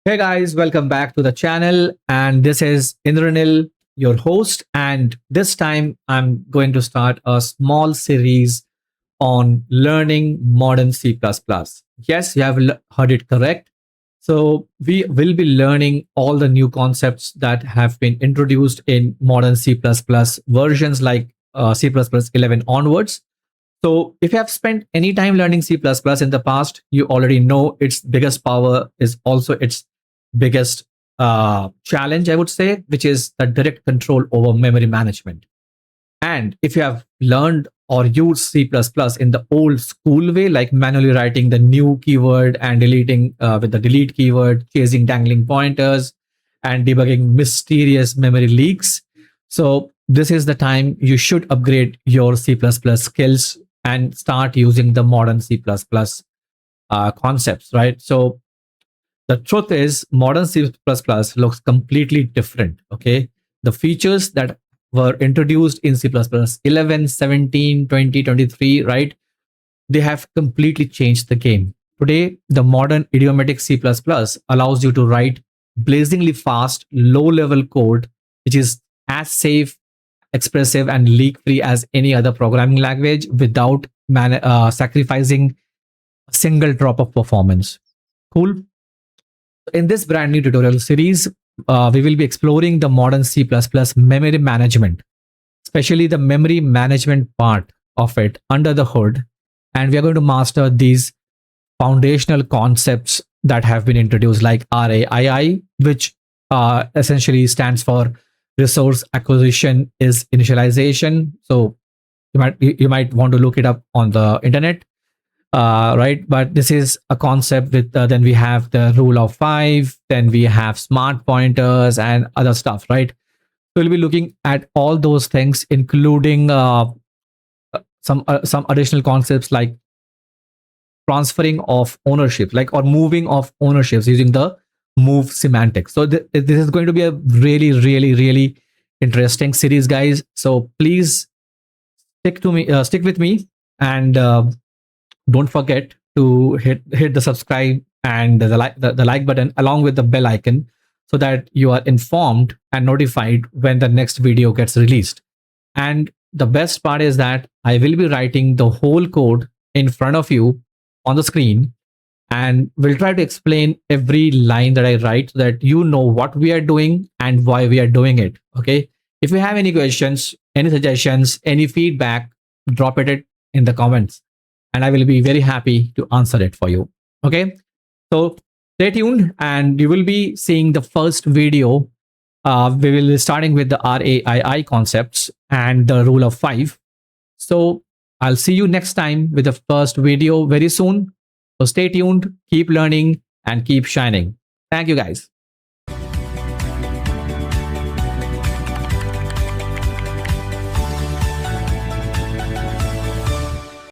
Hey guys, welcome back to the channel. And this is Indranil, your host. And this time I'm going to start a small series on learning modern C++. Yes, you have heard it correct. So we will be learning all the new concepts that have been introduced in modern C++ versions like C++ 11 onwards. So if you have spent any time learning C++ in the past, you already know its biggest power is also its biggest challenge, I would say, which is the direct control over memory management. And if you have learned or used C++ in the old school way, like manually writing the new keyword and deleting with the delete keyword, chasing dangling pointers, and debugging mysterious memory leaks, so this is the time you should upgrade your C++ skills and start using the modern C++ concepts, right? So the truth is modern C++ looks completely different. Okay. The features that were introduced in C++11, 17, 20, 23, right? They have completely changed the game. Today, the modern idiomatic C++ allows you to write blazingly fast, low level code, which is as safe, expressive, and leak free as any other programming language without sacrificing a single drop of performance. Cool. In this brand new tutorial series, we will be exploring the modern C++ memory management, especially the memory management part of it under the hood. And we are going to master these foundational concepts that have been introduced, like RAII, which essentially stands for resource acquisition is initialization. So you might want to look it up on the internet, right? But this is a concept with then we have the rule of five, then we have smart pointers and other stuff, right? So we'll be looking at all those things, including some additional concepts like transferring of ownership, like or moving of ownerships using the move semantics. So this is going to be a really interesting series, guys. So please stick with me, and don't forget to hit the subscribe and the like button along with the bell icon so that you are informed and notified when the next video gets released. And the best part is that I will be writing the whole code in front of you on the screen, and we'll try to explain every line that I write so that you know what we are doing and why we are doing it. Okay. If you have any questions, any suggestions, any feedback, drop it in the comments and I will be very happy to answer it for you. Okay. So stay tuned and you will be seeing the first video. We will be starting with the RAII concepts and the rule of five. So I'll see you next time with the first video very soon. So stay tuned, keep learning, and keep shining. Thank you, guys.